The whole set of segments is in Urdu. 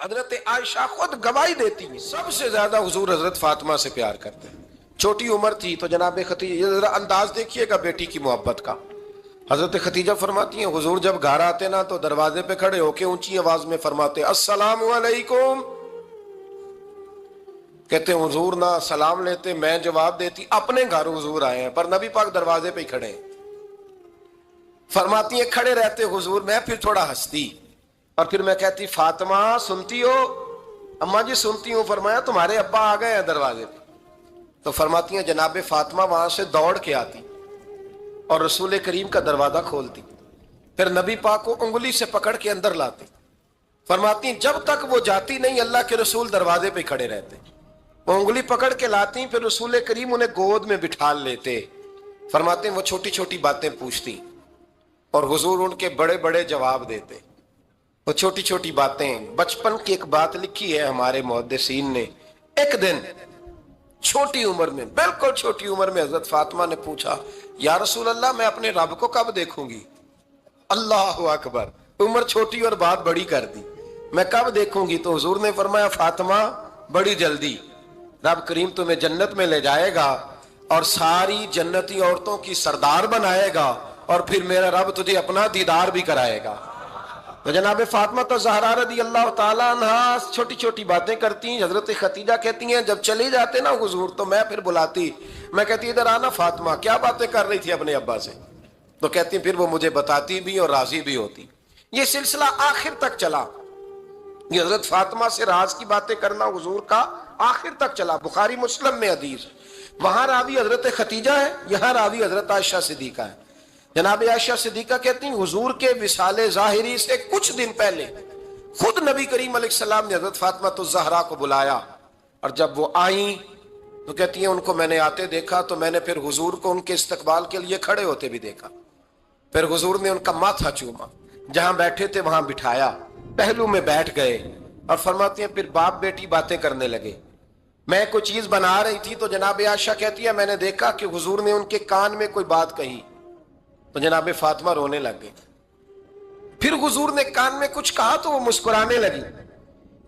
حضرت عائشہ خود گواہی دیتی ہیں سب سے زیادہ حضور حضرت فاطمہ سے پیار کرتے ہیں. چھوٹی عمر تھی تو جناب خدیجہ، ذرا انداز دیکھیے گا بیٹی کی محبت کا. حضرت خدیجہ فرماتی ہیں حضور جب گھر آتے نا تو دروازے پہ کھڑے ہو کے اونچی آواز میں فرماتے السلام علیکم. کہتے ہیں حضور نہ سلام لیتے، میں جواب دیتی اپنے گھر حضور آئے ہیں، پر نبی پاک دروازے پہ ہی کھڑے ہیں. فرماتی ہیں کھڑے رہتے حضور، میں پھر تھوڑا ہنستی اور پھر میں کہتی فاطمہ سنتی ہو؟ اماں جی سنتی ہوں. فرمایا تمہارے ابا آ گئے ہیں دروازے پہ. تو فرماتی ہیں جناب فاطمہ وہاں سے دوڑ کے آتی اور رسول کریم کا دروازہ کھولتی، پھر نبی پاک کو انگلی سے پکڑ کے اندر لاتی. فرماتی ہیں جب تک وہ جاتی نہیں اللہ کے رسول دروازے پہ کھڑے رہتے. وہ انگلی پکڑ کے لاتی، پھر رسول کریم انہیں گود میں بٹھا لیتے. فرماتے ہیں وہ چھوٹی چھوٹی باتیں پوچھتی اور حضور ان کے بڑے بڑے جواب دیتے. وہ چھوٹی چھوٹی باتیں، بچپن کی ایک بات لکھی ہے ہمارے محدثین نے. ایک دن چھوٹی عمر میں، بالکل چھوٹی عمر میں حضرت فاطمہ نے پوچھا یا رسول اللہ میں اپنے رب کو کب دیکھوں گی؟ اللہ اکبر، عمر چھوٹی اور بات بڑی کر دی. میں کب دیکھوں گی؟ تو حضور نے فرمایا فاطمہ بڑی جلدی. رب کریم تمہیں جنت میں لے جائے گا اور ساری جنتی عورتوں کی سردار بنائے گا اور پھر میرا رب تجھے اپنا دیدار بھی کرائے گا. تو جناب فاطمہ تو زہرا رضی اللہ تعالیٰ عنہا چھوٹی چھوٹی باتیں کرتی ہیں. حضرت خدیجہ کہتی ہیں جب چلے جاتے نا حضور تو میں پھر بلاتی، میں کہتی ادھر آنا فاطمہ، کیا باتیں کر رہی تھی اپنے ابا سے؟ تو کہتی پھر وہ مجھے بتاتی بھی اور راضی بھی ہوتی. یہ سلسلہ آخر تک چلا. یہ حضرت فاطمہ سے راز کی باتیں کرنا حضور کا آخر تک چلا. بخاری مسلم میں حدیث، وہاں راوی حضرت خدیجہ ہے، یہاں راوی حضرت عائشہ صدیقہ ہے. جناب عائشہ صدیقہ کہتی ہیں حضور کے وصال ظاہری سے کچھ دن پہلے خود نبی کریم علیہ السلام نے حضرت فاطمہ الزہرا کو بلایا، اور جب وہ آئیں تو کہتی ہیں ان کو میں نے آتے دیکھا تو میں نے پھر حضور کو ان کے استقبال کے لیے کھڑے ہوتے بھی دیکھا. پھر حضور نے ان کا ماتھا چوما، جہاں بیٹھے تھے وہاں بٹھایا، پہلو میں بیٹھ گئے اور فرماتی ہیں پھر باپ بیٹی باتیں کرنے لگے. میں کوئی چیز بنا رہی تھی تو جناب عائشہ کہتی ہے میں نے دیکھا کہ حضور نے ان کے کان میں کوئی بات کہی تو جناب فاطمہ رونے لگ گئی. پھر حضور نے کان میں کچھ کہا تو وہ مسکرانے لگی.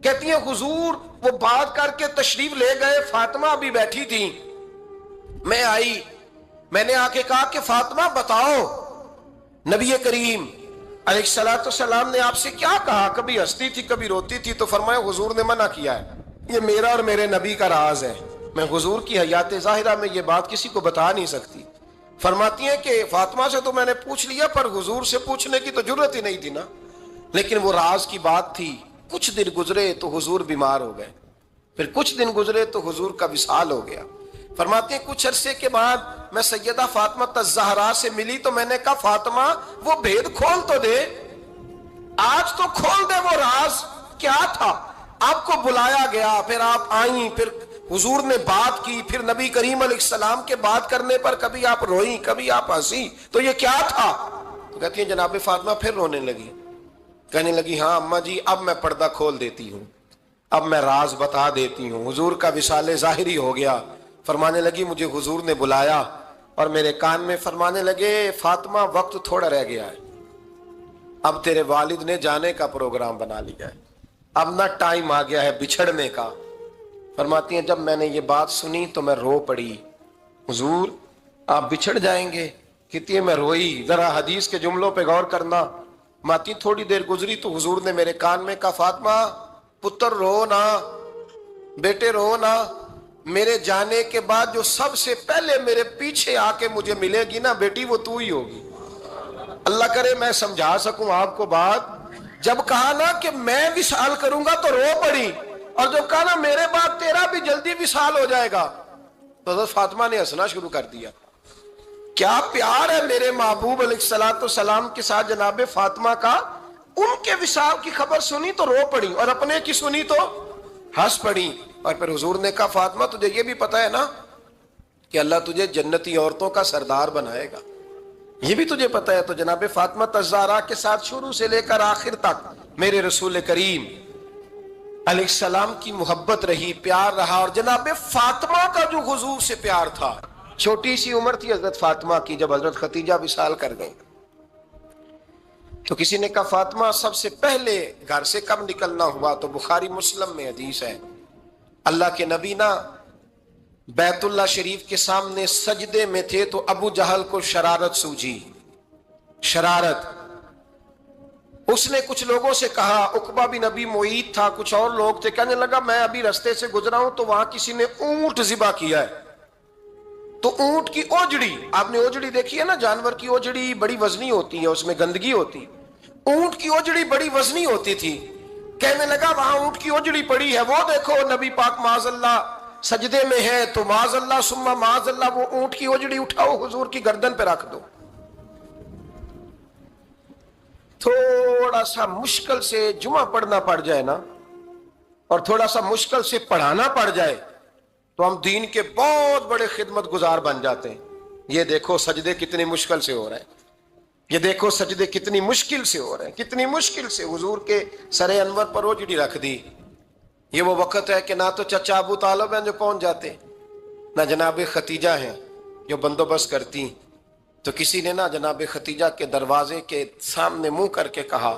کہتی ہیں حضور وہ بات کر کے تشریف لے گئے، فاطمہ بھی بیٹھی تھی، میں آئی، میں نے آ کے کہا کہ فاطمہ بتاؤ نبی کریم علیہ الصلوۃ والسلام نے آپ سے کیا کہا؟ کبھی ہنستی تھی کبھی روتی تھی. تو فرمایا حضور نے منع کیا ہے، یہ میرا اور میرے نبی کا راز ہے، میں حضور کی حیات ظاہرہ میں یہ بات کسی کو بتا نہیں سکتی. فرماتی ہیں کہ فاطمہ سے تو میں نے پوچھ لیا پر حضور سے پوچھنے کی تو جرت ہی نہیں تھی نا، لیکن وہ راز کی بات تھی. کچھ دن گزرے تو حضور بیمار ہو گئے، پھر کچھ دن گزرے تو حضور کا وصال ہو گیا. فرماتے ہیں کچھ عرصے کے بعد میں سیدہ فاطمہ الزہرا سے ملی تو میں نے کہا فاطمہ وہ بھید کھول تو دے، آج تو کھول دے وہ راز کیا تھا. آپ کو بلایا گیا، پھر آپ آئیں، پھر حضور نے بات کی، پھر نبی کریم علیہ السلام کے بات کرنے پر کبھی آپ روئیں کبھی آپ ہنسی، تو یہ کیا تھا؟ تو کہتی ہیں جناب فاطمہ پھر رونے لگی، کہنے لگی ہاں اماں جی اب میں پردہ کھول دیتی ہوں، اب میں راز بتا دیتی ہوں. حضور کا وصال ظاہری ہو گیا. فرمانے لگی مجھے حضور نے بلایا اور میرے کان میں فرمانے لگے فاطمہ وقت تھوڑا رہ گیا ہے، اب تیرے والد نے جانے کا پروگرام بنا لیا ہے، اب نہ ٹائم آ گیا ہے بچھڑنے کا. فرماتی ہیں جب میں نے یہ بات سنی تو میں رو پڑی، حضور آپ بچھڑ جائیں گے؟ کہتی ہے میں روئی. ذرا حدیث کے جملوں پہ غور کرنا. ماتی تھوڑی دیر گزری تو حضور نے میرے کان میں کہا فاطمہ پتر رو نا، بیٹے رو نا، میرے جانے کے بعد جو سب سے پہلے میرے پیچھے آ کے مجھے ملے گی نا بیٹی وہ تو ہی ہوگی. اللہ کرے میں سمجھا سکوں آپ کو بات. جب کہا نا کہ میں وصال کروں گا تو رو پڑی، اور جب کہا نا میرے بعد تیرا بھی جلدی وصال ہو جائے گا تو حضرت فاطمہ نے ہنسنا شروع کر دیا. کیا پیار ہے میرے محبوب علیہ الصلوۃ والسلام کے ساتھ جناب فاطمہ کا. ان کے وصال کی خبر سنی تو رو پڑی اور اپنے کی سنی تو ہنس پڑی. اور پھر حضور نے کہا فاطمہ تجھے یہ بھی پتا ہے نا کہ اللہ تجھے جنتی عورتوں کا سردار بنائے گا، یہ بھی تجھے پتا ہے. تو جناب فاطمہ الزہرا کے ساتھ شروع سے لے کر آخر تک میرے رسول کریم علیہ السلام کی محبت رہی، پیار رہا. اور جناب فاطمہ کا جو حضور سے پیار تھا، چھوٹی سی عمر تھی حضرت فاطمہ کی جب حضرت خدیجہ وصال کر گئی. تو کسی نے کہا فاطمہ سب سے پہلے گھر سے کب نکلنا ہوا؟ تو بخاری مسلم میں حدیث ہے، اللہ کے نبی نا بیت اللہ شریف کے سامنے سجدے میں تھے تو ابو جہل کو شرارت سوجی، شرارت۔ اس نے کچھ لوگوں سے کہا، عقبہ بن نبی معیط تھا، کچھ اور لوگ تھے، کہنے لگا میں ابھی رستے سے گزرا ہوں تو وہاں کسی نے اونٹ ذبح کیا ہے، تو اونٹ کی اوجڑی، آپ نے اوجڑی دیکھی ہے نا، جانور کی اوجڑی بڑی وزنی ہوتی ہے، اس میں گندگی ہوتی، اونٹ کی اوجڑی بڑی وزنی ہوتی تھی، کہنے لگا وہاں اونٹ کی اوجڑی پڑی ہے، وہ دیکھو نبی پاک معاذ اللہ سجدے میں ہے، تو معاذ اللہ ثم معاذ اللہ وہ اونٹ کی اوجڑی اٹھاؤ حضور کی گردن پہ رکھ دو۔ تھوڑا سا مشکل سے جمعہ پڑھنا پڑ جائے نا، اور تھوڑا سا مشکل سے پڑھانا پڑ جائے تو ہم دین کے بہت بڑے خدمت گزار بن جاتے ہیں۔ یہ دیکھو سجدے کتنی مشکل سے ہو رہے ہیں، یہ دیکھو سجدے کتنی مشکل سے ہو رہے ہیں، کتنی مشکل سے حضور کے سر انور پر اوجڑی رکھ دی۔ یہ وہ وقت ہے کہ نہ تو چچا ابو طالب ہیں جو پہنچ جاتے، نہ جناب ختیجہ ہیں جو بندوبست کرتی، تو کسی نے نہ جناب ختیجہ کے دروازے کے سامنے منہ کر کے کہا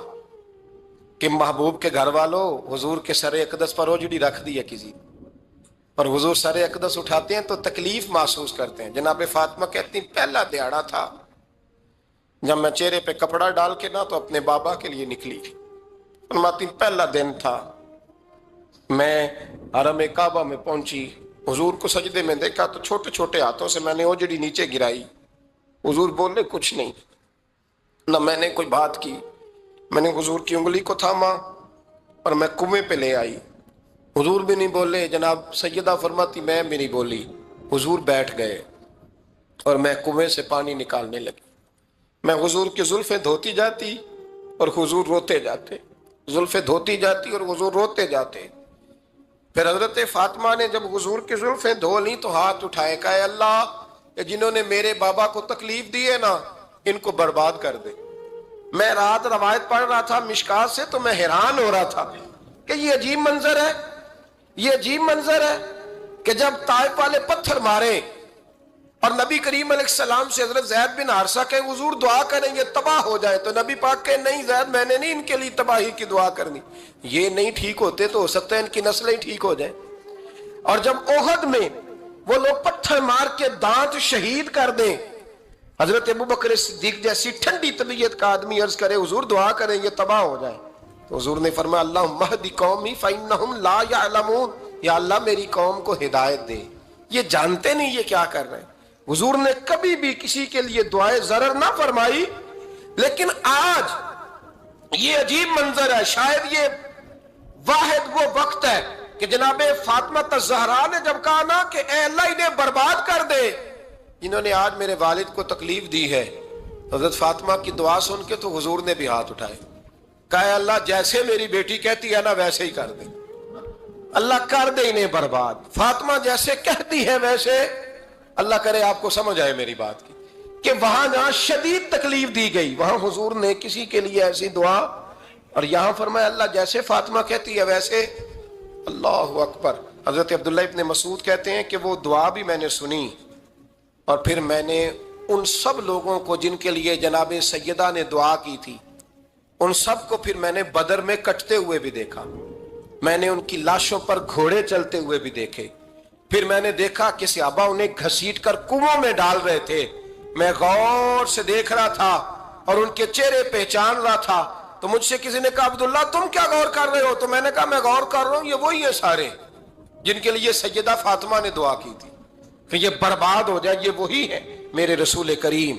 کہ محبوب کے گھر والوں حضور کے سر اقدس پر اوجڑی رکھ دی ہے کسی، اور حضور سر اقدس اٹھاتے ہیں تو تکلیف محسوس کرتے ہیں۔ جناب فاطمہ کہتی پہلا دیہڑا تھا جب میں چہرے پہ کپڑا ڈال کے نہ تو اپنے بابا کے لیے نکلی، فرماتی پہلا دن تھا، میں حرم کعبہ میں پہنچی، حضور کو سجدے میں دیکھا تو چھوٹے چھوٹے ہاتھوں سے میں نے اوجڑی نیچے گرائی، حضور بولے کچھ نہیں، نہ میں نے کوئی بات کی، میں نے حضور کی انگلی کو تھاما اور میں کنویں پہ لے آئی، حضور بھی نہیں بولے، جناب سیدہ فرماتی میں بھی نہیں بولی، حضور بیٹھ گئے اور میں کنویں سے پانی نکالنے لگی، میں حضور کی زلفیں دھوتی جاتی اور حضور روتے جاتے، زلفیں دھوتی جاتی اور حضور روتے جاتے۔ پھر حضرت فاطمہ نے جب حضور کی زلفیں دھو لی تو ہاتھ اٹھائے، کہا اے اللہ جنہوں نے میرے بابا کو تکلیف دی ہے نا ان کو برباد کر دے۔ میں رات روایت پڑھ رہا تھا مشکات سے تو میں حیران ہو رہا تھا کہ یہ عجیب منظر ہے، یہ عجیب منظر ہے کہ جب طائف والے پتھر مارے اور نبی کریم علیہ السلام سے حضرت زید بن حارثہ کہ حضور دعا کریں یہ تباہ ہو جائے، تو نبی پاک کہ نہیں زید میں نے نہیں ان کے لیے تباہی کی دعا کرنی، یہ نہیں ٹھیک ہوتے تو ہو سکتا ہے ان کی نسلیں ٹھیک ہو جائیں۔ اور جب احد میں وہ لوگ پتھر مار کے دانت شہید کر دیں، حضرت ابوبکر صدیق جیسی ٹھنڈی طبیعت کا آدمی عرض کرے حضور دعا کریں یہ تباہ ہو جائے، تو حضور نے فرمایا اللہم اہد قومی فإنہم لا یعلمون، یا اللہ میری قوم کو ہدایت دے، یہ جانتے نہیں یہ کیا کر رہے ہیں۔ حضور نے کبھی بھی کسی کے لیے دعائے ضرر نہ فرمائی، لیکن آج یہ عجیب منظر ہے، شاید یہ واحد وہ وقت ہے کہ جناب فاطمہ الزہرا نے جب کہا نا کہ اے اللہ انہیں برباد کر دے جنہوں نے آج میرے والد کو تکلیف دی ہے، حضرت فاطمہ کی دعا سن کے تو حضور نے بھی ہاتھ اٹھائے، کہا اے اللہ جیسے میری بیٹی کہتی ہے نا ویسے ہی کر دے، اللہ کر دے انہیں برباد، فاطمہ جیسے کہتی ہے ویسے، اللہ کرے آپ کو سمجھ آئے میری بات کی کہ وہاں جہاں شدید تکلیف دی گئی وہاں حضور نے کسی کے لیے ایسی دعا، اور یہاں فرمایا اللہ جیسے فاطمہ کہتی ہے ویسے، اللہ اکبر۔ حضرت عبداللہ ابن مسعود کہتے ہیں کہ وہ دعا بھی میں نے سنی، اور پھر میں نے ان سب لوگوں کو جن کے لیے جناب سیدہ نے دعا کی تھی ان سب کو پھر میں نے بدر میں کٹتے ہوئے بھی دیکھا، میں نے ان کی لاشوں پر گھوڑے چلتے ہوئے بھی دیکھے، پھر میں نے دیکھا کہ صحابہ انہیں گھسیٹ کر کنووں میں ڈال رہے تھے، میں غور سے دیکھ رہا تھا اور ان کے چہرے پہچان رہا تھا، تو مجھ سے کسی نے کہا عبداللہ تم کیا غور کر رہے ہو؟ تو میں نے کہا میں غور کر رہا ہوں یہ وہی ہیں سارے جن کے لیے سیدہ فاطمہ نے دعا کی تھی کہ یہ برباد ہو جائے، یہ وہی ہے میرے رسول کریم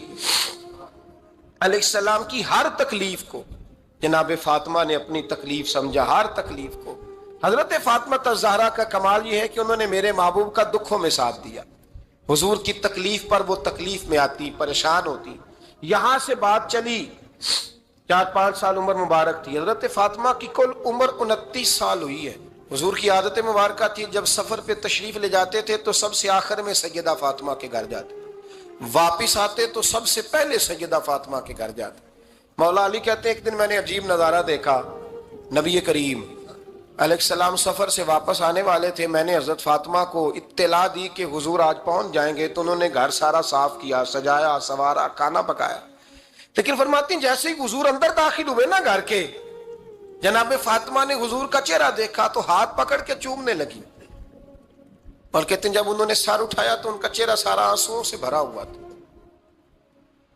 علیہ السلام کی ہر تکلیف کو جناب فاطمہ نے اپنی تکلیف سمجھا، ہر تکلیف کو۔ حضرت فاطمہ الزہرا کا کمال یہ ہے کہ انہوں نے میرے محبوب کا دکھوں میں ساتھ دیا، حضور کی تکلیف پر وہ تکلیف میں آتی، پریشان ہوتی۔ یہاں سے بات چلی 4-5 سال عمر مبارک تھی، حضرت فاطمہ کی کل عمر 29 سال ہوئی ہے۔ حضور کی عادت مبارکہ تھی جب سفر پہ تشریف لے جاتے تھے تو سب سے آخر میں سیدہ فاطمہ کے گھر جاتے، واپس آتے تو سب سے پہلے سیدہ فاطمہ کے گھر جاتے۔ مولا علی کہتے ہیں ایک دن میں نے عجیب نظارہ دیکھا، نبی کریم علیہ السلام سفر سے واپس آنے والے تھے، میں نے حضرت فاطمہ کو اطلاع دی کہ حضور آج پہنچ جائیں گے، تو انہوں نے گھر سارا صاف کیا، سجایا، سوارا، کھانا پکایا۔ لیکن فرماتی ہیں جیسے ہی حضور اندر داخل ہوئے نا گھر کے، جناب فاطمہ نے حضور کا چہرہ دیکھا تو ہاتھ پکڑ کے چومنے لگی، اور کہتے ہیں جب انہوں نے سر اٹھایا تو ان کا چہرہ سارا آنسوؤں سے بھرا ہوا تھا۔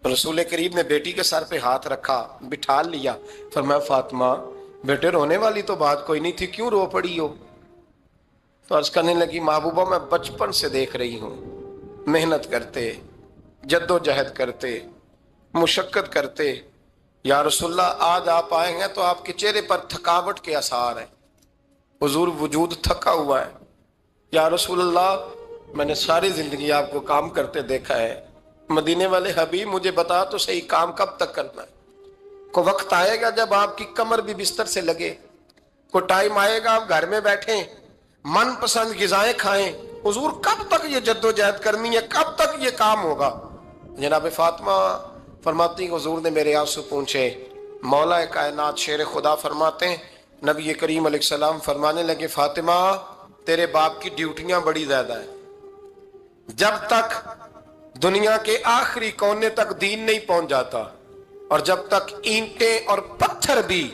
رسول کریم نے بیٹی کے سر پہ ہاتھ رکھا، بٹھا لیا، فرمایا فاطمہ بیٹے رونے والی تو بات کوئی نہیں تھی، کیوں رو پڑی ہو؟ تو عرض کرنے لگی محبوبہ میں بچپن سے دیکھ رہی ہوں، محنت کرتے، جد و جہد کرتے، مشقت کرتے، یا رسول اللہ آج آپ آئے ہیں تو آپ کے چہرے پر تھکاوٹ کے آثار ہیں، حضور وجود تھکا ہوا ہے۔ یا رسول اللہ میں نے ساری زندگی آپ کو کام کرتے دیکھا ہے، مدینے والے حبیب مجھے بتا تو صحیح کام کب تک کرنا ہے؟ کو وقت آئے گا جب آپ کی کمر بھی بستر سے لگے، کو ٹائم آئے گا آپ گھر میں بیٹھیں من پسند غذائیں کھائیں، حضور کب تک یہ جد و جہد کرنی ہے، کب تک یہ کام ہوگا؟ جناب فاطمہ فرماتی حضور نے میرے آنسو پونچھے۔ مولا کائنات شیر خدا فرماتے ہیں نبی کریم علیہ السلام فرمانے لگے فاطمہ تیرے باپ کی ڈیوٹیاں بڑی زیادہ ہیں، جب تک دنیا کے آخری کونے تک دین نہیں پہنچ جاتا اور جب تک اینٹیں اور پتھر بھی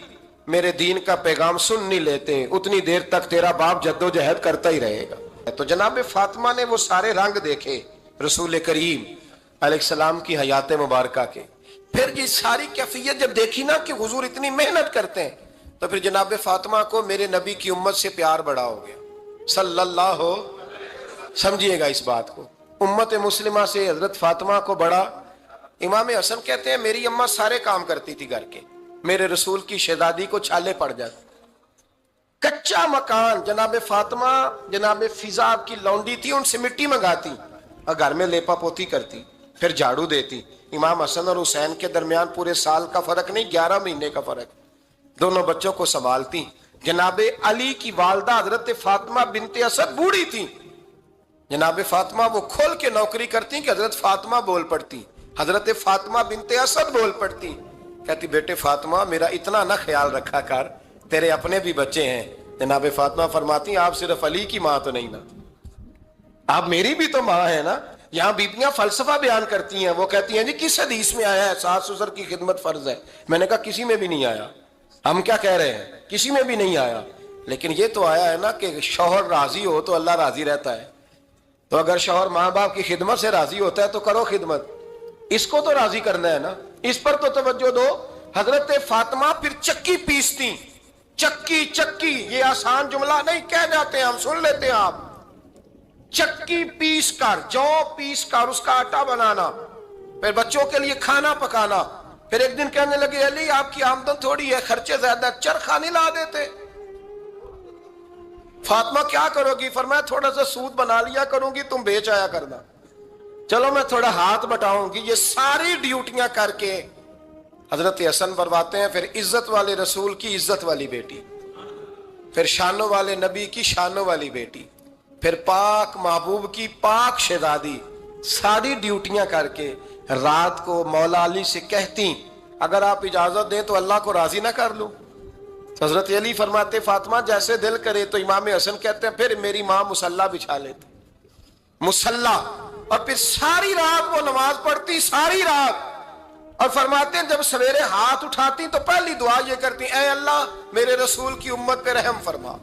میرے دین کا پیغام سن نہیں لیتے اتنی دیر تک تیرا باپ جد و جہد کرتا ہی رہے گا۔ تو جناب فاطمہ نے وہ سارے رنگ دیکھے رسول کریم علیہ السلام کی حیات مبارکہ کے، پھر یہ ساری کیفیت جب دیکھی نا کہ حضور اتنی محنت کرتے ہیں تو پھر جناب فاطمہ کو میرے نبی کی امت سے پیار بڑا ہو گیا صلی اللہ ہو۔ سمجھیے گا اس بات کو، امت مسلمہ سے حضرت فاطمہ کو بڑا۔ امام حسن کہتے ہیں میری اماں سارے کام کرتی تھی گھر کے، میرے رسول کی شہزادی کو چھالے پڑ جاتے، کچا مکان جناب فاطمہ جناب فضا آپ کی لونڈی تھی ان سے مٹی منگاتی اور گھر میں لیپا پوتی کرتی، پھر جھاڑو دیتی۔ امام حسن اور حسین کے درمیان پورے سال کا فرق نہیں، 11 مہینے کا فرق، دونوں بچوں کو سنبھالتی۔ جناب علی کی والدہ حضرت فاطمہ بنت اسد بوڑھی تھی، جناب فاطمہ وہ کھول کے نوکری کرتی کہ حضرت فاطمہ بول پڑتی، حضرت فاطمہ بنت اسد بول پڑتی، کہتی بیٹے فاطمہ میرا اتنا نہ خیال رکھا کر، تیرے اپنے بھی بچے ہیں۔ جناب فاطمہ فرماتی آپ صرف علی کی ماں تو نہیں نا، آپ میری بھی تو ماں ہے نا۔ یہاں بیبیاں فلسفہ بیان کرتی ہیں، وہ کہتی ہیں جی کس حدیث میں آیا ہے ساس سسر کی خدمت فرض ہے؟ میں نے کہا کسی میں بھی نہیں آیا۔ ہم کیا کہہ رہے ہیں؟ کسی میں بھی نہیں آیا، لیکن یہ تو آیا ہے نا کہ شوہر راضی ہو تو اللہ راضی رہتا ہے، تو اگر شوہر ماں باپ کی خدمت سے راضی ہوتا ہے تو کرو خدمت، اس کو تو راضی کرنا ہے نا، اس پر تو توجہ دو۔ حضرت فاطمہ پھر چکی پیستی، چکی چکی یہ آسان جملہ نہیں کہہ جاتے ہیں ہم، سن لیتے ہیں آپ، چکی پیس کر جو پیس کر اس کا آٹا بنانا، پھر بچوں کے لیے کھانا پکانا۔ پھر ایک دن کہنے لگے علی آپ کی آمدن تھوڑی ہے، خرچے زیادہ، چرخہ نہیں لا دیتے؟ فاطمہ کیا کرو گی؟ فرمایا تھوڑا سا سود بنا لیا کروں گی، تم بیچ آیا کرنا، چلو میں تھوڑا ہاتھ بٹاؤں گی۔ یہ ساری ڈیوٹیاں کر کے حضرت حسن فرماتے ہیں پھر عزت والے رسول کی عزت والی بیٹی، پھر شانوں والے نبی کی شانوں والی بیٹی، پھر پاک محبوب کی پاک شہزادی، ساری ڈیوٹیاں کر کے رات کو مولا علی سے کہتی اگر آپ اجازت دیں تو اللہ کو راضی نہ کر لوں؟ حضرت علی فرماتے فاطمہ جیسے دل کرے۔ تو امام حسن کہتے ہیں پھر میری ماں مصلی بچھا لیتی، مصلی، اور پھر ساری رات وہ نماز پڑھتی، ساری رات، اور فرماتے ہیں جب سویرے ہاتھ اٹھاتی تو پہلی دعا یہ کرتی اے اللہ میرے رسول کی امت پہ رحم فرما،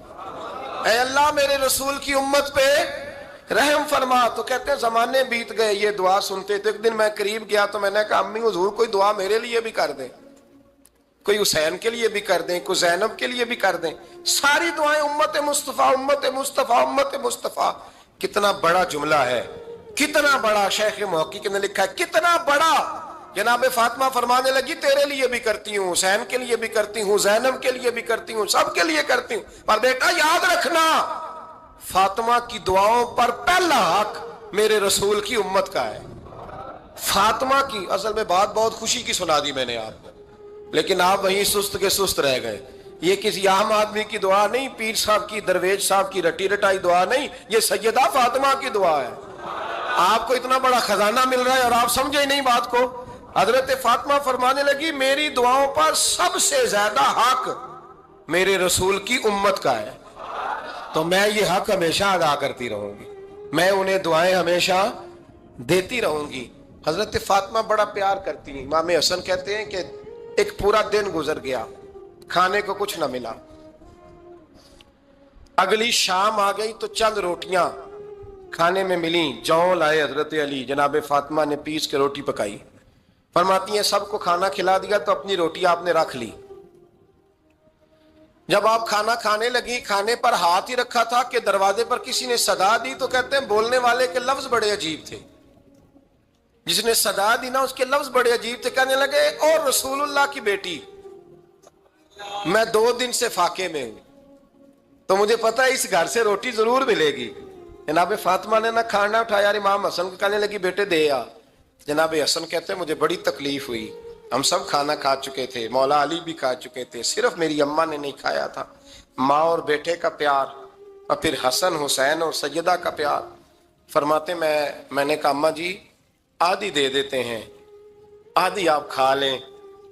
اے اللہ میرے رسول کی امت پہ رحم فرما۔ تو کہتے ہیں زمانے بیت گئے یہ دعا سنتے تھے۔ ایک دن میں قریب گیا تو میں نے کہا امی حضور کوئی دعا میرے لیے بھی کر دیں، کوئی حسین کے لیے بھی کر دیں، کوئی زینب کے لیے بھی کر دیں۔ ساری دعائیں امت مصطفیٰ امت مصطفیٰ امت مصطفیٰ۔ کتنا بڑا جملہ ہے، کتنا بڑا، شیخ محقق نے لکھا ہے کتنا بڑا۔ جناب فاطمہ فرمانے لگی تیرے لیے بھی کرتی ہوں، حسین کے لیے بھی کرتی ہوں، زینب کے لیے بھی کرتی ہوں، سب کے لیے کرتی ہوں، پر بیٹا یاد رکھنا فاطمہ کی دعاؤں پر پہلا حق میرے رسول کی امت کا ہے۔ فاطمہ کی اصل میں بات بہت خوشی کی سنا دی میں نے آپ کو، لیکن آپ وہیں سست کے سست رہ گئے۔ یہ کسی عام آدمی کی دعا نہیں، پیر صاحب کی، درویش صاحب کی رٹی رٹائی دعا نہیں، یہ سیدہ فاطمہ کی دعا ہے۔ آپ کو اتنا بڑا خزانہ مل رہا ہے اور آپ سمجھے ہی نہیں بات کو۔ حضرت فاطمہ فرمانے لگی میری دعاؤں پر سب سے زیادہ حق میرے رسول کی امت کا ہے، تو میں یہ حق ہمیشہ ادا کرتی رہوں گی، میں انہیں دعائیں ہمیشہ دیتی رہوں گی۔ حضرت فاطمہ بڑا پیار کرتی ہیں. امام حسن کہتے ہیں کہ ایک پورا دن گزر گیا, کھانے کو کچھ نہ ملا. اگلی شام آ گئی تو چند روٹیاں کھانے میں ملیں. جوں لائے حضرت علی, جناب فاطمہ نے پیس کے روٹی پکائی. فرماتی ہیں سب کو کھانا کھلا دیا تو اپنی روٹی آپ نے رکھ لی. جب آپ کھانا کھانے لگی, کھانے پر ہاتھ ہی رکھا تھا کہ دروازے پر کسی نے صدا دی. تو کہتے ہیں بولنے والے کے لفظ بڑے عجیب تھے. جس نے صدا دی نا اس کے لفظ بڑے عجیب تھے. کہنے لگے اور رسول اللہ کی بیٹی, میں 2 دن سے فاقے میں ہوں, تو مجھے پتا ہے اس گھر سے روٹی ضرور ملے گی. جناب فاطمہ نے نہ کھانا اٹھایا. امام حسن کو کہنے لگی بیٹے دے آ. جناب حسن کہتے ہیں مجھے بڑی تکلیف ہوئی. ہم سب کھانا کھا چکے تھے, مولا علی بھی کھا چکے تھے, صرف میری اماں نے نہیں کھایا تھا. ماں اور بیٹے کا پیار, اور پھر حسن حسین اور سیدہ کا پیار. فرماتے میں نے کہا اماں جی آدھی دے دیتے ہیں, آدھی آپ کھا لیں,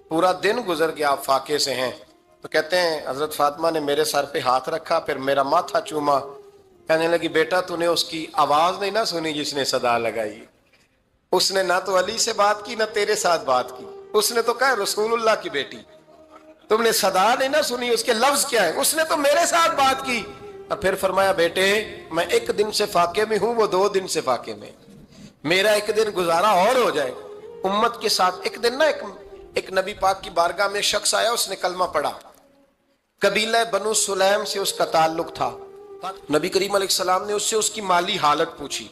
پورا دن گزر گیا آپ فاقے سے ہیں. تو کہتے ہیں حضرت فاطمہ نے میرے سر پہ ہاتھ رکھا, پھر میرا ماتھا چوما. کہنے لگی بیٹا تو نے اس کی آواز نہیں نہ سنی جس نے صدا لگائی. اس نے نہ تو علی سے بات کی نہ تیرے ساتھ بات کی, اس نے تو کہا رسول اللہ کی بیٹی. تم نے صدا نہیں نہ سنی, اس کے لفظ کیا ہے, اس نے تو میرے ساتھ بات کی. اور پھر فرمایا بیٹے میں 1 دن سے فاقے میں ہوں, وہ 2 دن سے فاقے میں. میرا 1 دن گزارا اور ہو جائے امت کے ساتھ. ایک دن نا ایک نبی پاک کی بارگاہ میں شخص آیا, اس نے کلمہ پڑھا. قبیلہ بنو سلیم سے اس کا تعلق تھا. نبی کریم علیہ السلام نے اس کی مالی حالت پوچھی.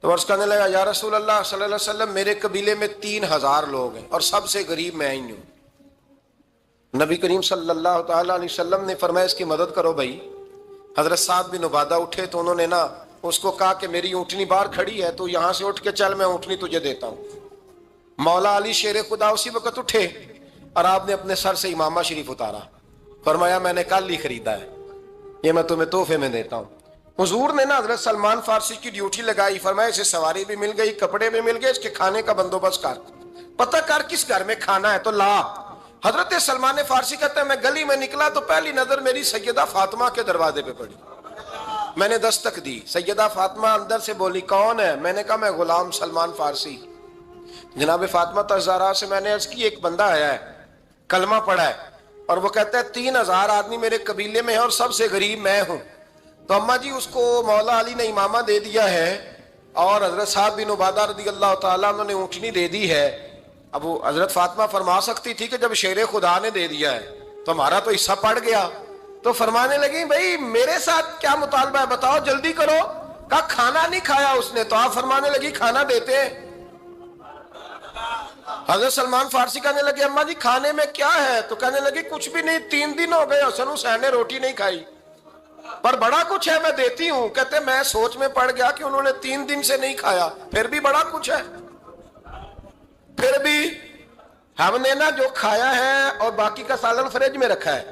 تو عرض کرنے لگا یا رسول اللہ صلی اللہ علیہ وسلم میرے قبیلے میں 3000 لوگ ہیں اور سب سے غریب میں ہی ہوں. نبی کریم صلی اللہ تعالی علیہ وسلم نے فرمایا اس کی مدد کرو بھائی. حضرت سعد بن عبادہ اٹھے تو انہوں نے نا اس کو کہا کہ میری اونٹنی باہر کھڑی ہے, تو یہاں سے اٹھ کے چل, میں اونٹنی تجھے دیتا ہوں. مولا علی شیر خدا اسی وقت اٹھے اور آپ نے اپنے سر سے امامہ شریف اتارا. فرمایا میں نے کل ہی خریدا ہے, یہ میں تمہیں تحفے میں دیتا ہوں. حضور نے نا حضرت سلمان فارسی کی ڈیوٹی لگائی. فرمایا اسے سواری بھی مل گئی, کپڑے بھی مل گئے, اس کے کھانے کا بندوبست کر, پتہ کر کس گھر میں کھانا ہے تو لا. حضرت سلمان فارسی کہتے ہیں میں گلی میں نکلا تو پہلی نظر میری سیدہ فاطمہ کے دروازے پہ پڑی. میں نے دستک دی, سیدہ فاطمہ اندر سے بولی کون ہے؟ میں نے کہا میں غلام سلمان فارسی. جناب فاطمہ تزارہ سے میں نے عرض کی ایک بندہ آیا ہے, کلمہ پڑھا ہے, اور وہ کہتا ہے 3000 آدمی میرے قبیلے میں ہے اور سب سے غریب میں ہوں. تو اماں جی اس کو مولا علی نے امامہ دے دیا ہے اور حضرت سعد بن عبادہ رضی اللہ تعالیٰ عنہ نے اونٹنی دے دی ہے. اب وہ حضرت فاطمہ فرما سکتی تھی کہ جب شیر خدا نے دے دیا ہے تو ہمارا تو حصہ پڑ گیا. تو فرمانے لگی بھائی میرے ساتھ کیا مطالبہ ہے بتاؤ, جلدی کرو. کہا کھانا نہیں کھایا اس نے. تو آپ فرمانے لگی کھانا دیتے ہیں. حضرت سلمان فارسی کہنے لگے اماں جی کھانے میں کیا ہے؟ تو کہنے لگی کچھ بھی نہیں, 3 دن ہو گئے حسن حسین نے روٹی نہیں کھائی, پر بڑا کچھ ہے میں دیتی ہوں. کہتے میں سوچ میں پڑ گیا کہ انہوں نے 3 دن سے نہیں کھایا, پھر بھی بڑا کچھ ہے. پھر بھی ہم نے نا جو کھایا ہے اور باقی کا سالن فریج میں رکھا ہے,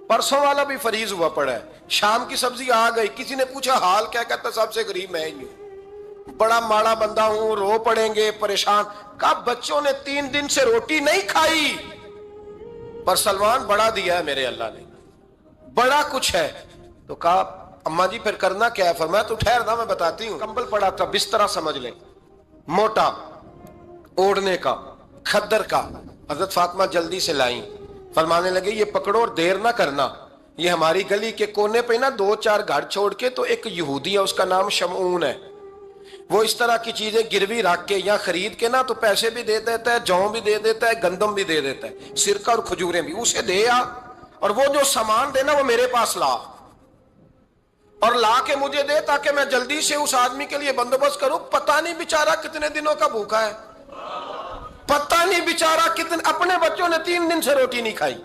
پرسوں والا بھی فریز ہوا پڑا ہے, شام کی سبزی آ گئی. کسی نے پوچھا حال کیا؟ کہتا سب سے غریب میں ہی ہوں, بڑا ماڑا بندہ ہوں, رو پڑیں گے پریشان. کہا بچوں نے 3 دن سے روٹی نہیں کھائی, پر سلمان بڑا دیا ہے میرے اللہ نے, بڑا کچھ ہے. تو کہا اماں جی پھر کرنا کیا ہے؟ فرمایا تو ٹھہر دا میں بتاتی ہوں. کمبل پڑا تھا, بسترا سمجھ لیں, موٹا اوڑھنے کا, کھدر کا. حضرت فاطمہ جلدی سے لائیں. فرمانے لگے یہ پکڑو اور دیر نہ کرنا. یہ ہماری گلی کے کونے پہ نا 2-4 گھر چھوڑ کے تو ایک یہودی ہے, اس کا نام شمعون ہے. وہ اس طرح کی چیزیں گروی رکھ کے یا خرید کے نا تو پیسے بھی دے دیتا ہے, جوں بھی دے دیتا ہے, گندم بھی دے دیتا ہے, سرکہ اور کھجوریں بھی. اسے دے آ, اور وہ جو سامان دینا وہ میرے پاس لا, اور لا کے مجھے دے تاکہ میں جلدی سے اس آدمی کے لیے بندوبست کروں. پتہ نہیں بیچارہ کتنے دنوں کا بھوکا ہے, پتہ نہیں بیچارہ کتنے, اپنے بچوں نے 3 دن سے روٹی نہیں کھائی.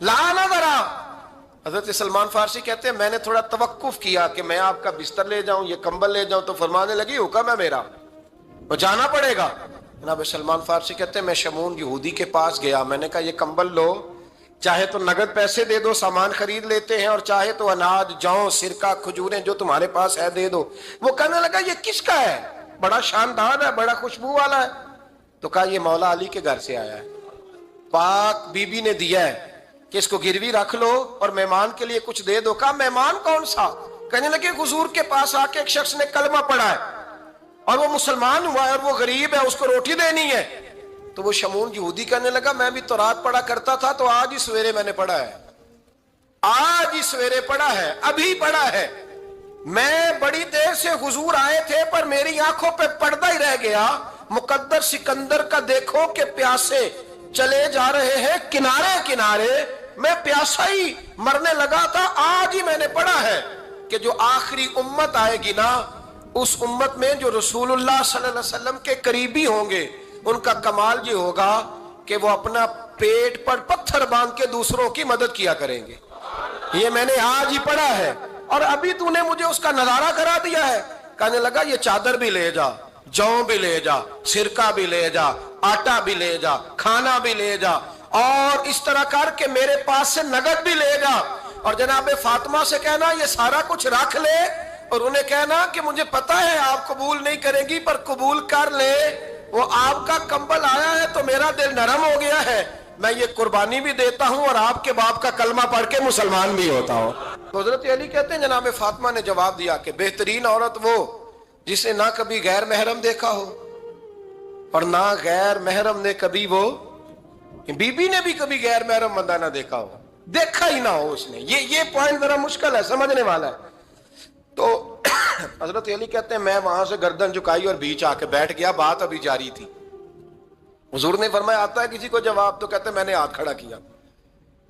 لا نہ ذرا. حضرت سلمان فارسی کہتے ہیں میں نے تھوڑا توقف کیا کہ میں آپ کا بستر لے جاؤں, یہ کمبل لے جاؤں. تو فرمانے لگی حکم ہے میرا, وہ جانا پڑے گا. جناب سلمان فارسی کہتے ہیں میں شمعون یہودی کے پاس گیا. میں نے کہا یہ کمبل لو, چاہے تو نگد پیسے دے دو, سامان خرید لیتے ہیں, اور چاہے تو اناج, جوں, سرکہ, کھجوریں جو تمہارے پاس ہے دے دو. وہ کہنے لگا یہ کس کا ہے؟ بڑا شاندار ہے, بڑا خوشبو والا ہے. تو کہا یہ مولا علی کے گھر سے آیا ہے, پاک بی بی نے دیا ہے کہ اس کو گروی رکھ لو اور مہمان کے لیے کچھ دے دو. کہا مہمان کون سا؟ کہنے لگے حضور کے پاس آ کے ایک شخص نے کلمہ پڑھا ہے, اور وہ مسلمان ہوا ہے اور وہ غریب ہے، اس کو روٹی دینی ہے۔ تو وہ شمون یہودی کہنے لگا میں بھی تورات پڑھا کرتا تھا، تو آج ہی سویرے میں نے پڑھا ہے، آج ہی سویرے پڑھا ہے، ابھی پڑھا ہے، میں بڑی دیر سے حضور آئے تھے پر میری آنکھوں پہ پردہ ہی رہ گیا، مقدر سکندر کا دیکھو کہ پیاسے چلے جا رہے ہیں کنارے کنارے، میں پیاسا ہی مرنے لگا تھا، آج ہی میں نے پڑھا ہے کہ جو آخری امت آئے گی نا، اس امت میں جو رسول اللہ صلی اللہ علیہ وسلم کے قریبی ہوں گے، ان کا کمال یہ ہوگا کہ وہ اپنا پیٹ پر پتھر باندھ کے دوسروں کی مدد کیا کریں گے۔ یہ میں نے آج ہی پڑھا ہے اور ابھی تو نے مجھے اس کا نظارہ کرا دیا ہے۔ کہنے لگا یہ چادر بھی لے جا، جو بھی لے جا، سرکہ بھی لے جا، آٹا بھی لے جا، کھانا بھی لے جا، اور اس طرح کر کے میرے پاس سے نگد بھی لے جا، اور جناب فاطمہ سے کہنا یہ سارا کچھ رکھ لے، اور انہیں کہنا کہ مجھے پتا ہے آپ قبول نہیں کریں گی پر قبول کر لے، وہ آپ کا کمبل آیا ہے تو میرا دل نرم ہو گیا ہے، میں یہ قربانی بھی دیتا ہوں اور آپ کے باپ کا کلمہ پڑھ کے مسلمان بھی ہوتا ہوں۔ حضرت علی کہتے ہیں جناب فاطمہ نے جواب دیا کہ بہترین عورت وہ جسے نہ کبھی غیر محرم دیکھا ہو اور نہ غیر محرم نے کبھی، وہ بی بی نے بھی کبھی غیر محرم بندہ نہ دیکھا ہو، دیکھا ہی نہ ہو اس نے۔ یہ پوائنٹ ذرا مشکل ہے، سمجھنے والا ہے۔ تو حضرت علی کہتے ہیں میں وہاں سے گردن جھکائی اور بیچ آ کے بیٹھ گیا، بات ابھی جاری تھی۔ حضور نے فرمایا آتا ہے کسی کو جواب؟ تو کہتے ہیں میں نے ہاتھ کھڑا کیا،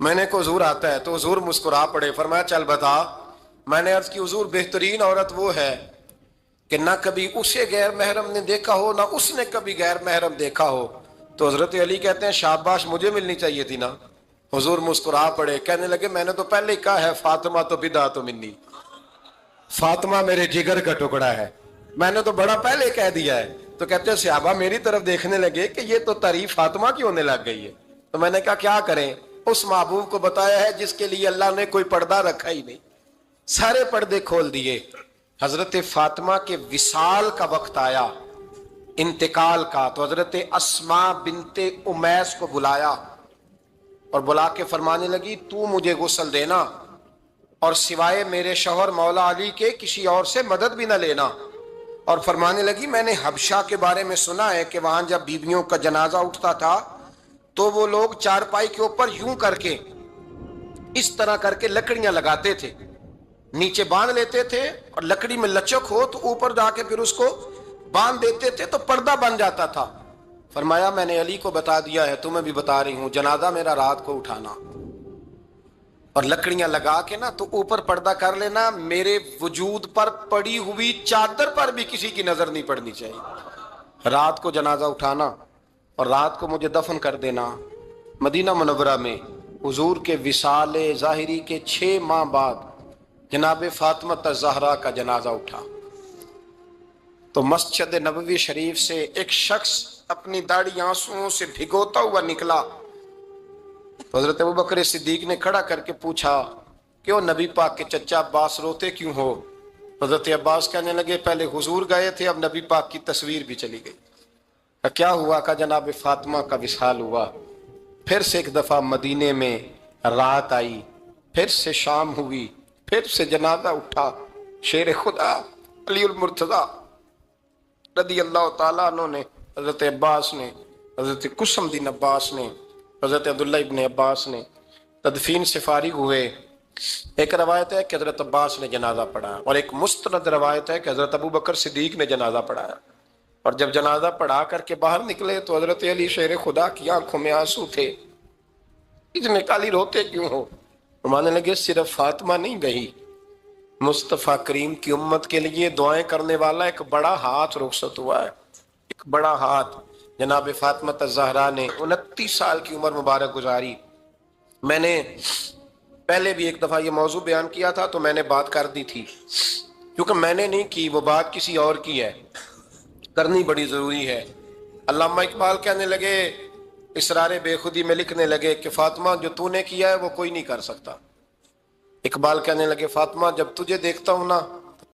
میں نے کو حضور آتا ہے، تو حضور مسکرا پڑے، فرمایا چل بتا۔ میں نے عرض کی حضور بہترین عورت وہ ہے کہ نہ کبھی اسے غیر محرم نے دیکھا ہو نہ اس نے کبھی غیر محرم دیکھا ہو۔ تو حضرت علی کہتے ہیں شاباش، مجھے ملنی چاہیے تھی نا۔ حضور مسکرا پڑے، کہنے لگے میں نے تو پہلے ہی کہا ہے فاطمہ تو بدعت منی، فاطمہ میرے جگر کا ٹکڑا ہے، میں نے تو بڑا پہلے کہہ دیا ہے۔ تو کہتے ہیں صحابہ میری طرف دیکھنے لگے کہ یہ تو تعریف فاطمہ کی ہونے لگ گئی ہے۔ تو میں نے کہا کیا کریں، اس محبوب کو بتایا ہے جس کے لیے اللہ نے کوئی پردہ رکھا ہی نہیں، سارے پردے کھول دیے۔ حضرت فاطمہ کے وصال کا وقت آیا، انتقال کا، تو حضرت اسماء بنت امیس کو بلایا اور بلا کے فرمانے لگی تو مجھے غسل دینا اور سوائے میرے شوہر مولا علی کے کسی اور سے مدد بھی نہ لینا۔ اور فرمانے لگی میں نے حبشہ کے بارے میں سنا ہے کہ وہاں جب بیویوں کا جنازہ اٹھتا تھا تو وہ لوگ چارپائی کے اوپر یوں کر کے اس طرح کر کے لکڑیاں لگاتے تھے، نیچے باندھ لیتے تھے اور لکڑی میں لچک ہو تو اوپر جا کے پھر اس کو باندھ دیتے تھے تو پردہ بن جاتا تھا۔ فرمایا میں نے علی کو بتا دیا ہے، تمہیں بھی بتا رہی ہوں، جنازہ میرا رات کو اٹھانا اور لکڑیاں لگا کے نا تو اوپر پردہ کر لینا، میرے وجود پر پڑی ہوئی چادر پر بھی کسی کی نظر نہیں پڑنی چاہیے۔ رات کو جنازہ اٹھانا اور رات کو مجھے دفن کر دینا۔ مدینہ منورہ میں حضور کے وصال ظاہری کے 6 ماہ بعد جناب فاطمہ الزہرا کا جنازہ اٹھا تو مسجد نبوی شریف سے ایک شخص اپنی داڑھی آنسوؤں سے بھگوتا ہوا نکلا۔ حضرت ابوبکر صدیق نے کھڑا کر کے پوچھا کیوں نبی پاک کے چچا عباس روتے کیوں ہو؟ حضرت عباس کہنے لگے پہلے حضور گئے تھے، اب نبی پاک کی تصویر بھی چلی گئی۔ کیا ہوا؟ کہ جناب فاطمہ کا وصال ہوا، پھر سے ایک دفعہ مدینے میں رات آئی، پھر سے شام ہوئی، پھر سے جنازہ اٹھا۔ شیر خدا علی المرتضیٰ رضی اللہ تعالیٰ عنہ نے، حضرت عباس نے، حضرت قسم دین عباس نے، حضرت عبداللہ ابن عباس نے تدفین سے فارغ ہوئے۔ ایک روایت ہے کہ حضرت عباس نے جنازہ پڑھایا اور ایک مستند روایت ہے کہ حضرت ابوبکر صدیق نے جنازہ پڑھایا، اور جب جنازہ پڑھا کر کے باہر نکلے تو حضرت علی شیر خدا کی آنکھوں میں آنسو تھے۔ اتنے کالی روتے کیوں ہو؟ فرمانے لگے صرف فاطمہ نہیں گئی، مصطفیٰ کریم کی امت کے لیے دعائیں کرنے والا ایک بڑا ہاتھ رخصت ہوا ہے، ایک بڑا ہاتھ۔ جناب فاطمہ الزہرا نے 29 سال کی عمر مبارک گزاری۔ میں نے پہلے بھی ایک دفعہ یہ موضوع بیان کیا تھا تو میں نے بات کر دی تھی، کیونکہ میں نے نہیں کی، وہ بات کسی اور کی ہے، کرنی بڑی ضروری ہے۔ علامہ اقبال کہنے لگے، اسرار بے خودی میں لکھنے لگے کہ فاطمہ جو تو نے کیا ہے وہ کوئی نہیں کر سکتا۔ اقبال کہنے لگے فاطمہ جب تجھے دیکھتا ہوں نا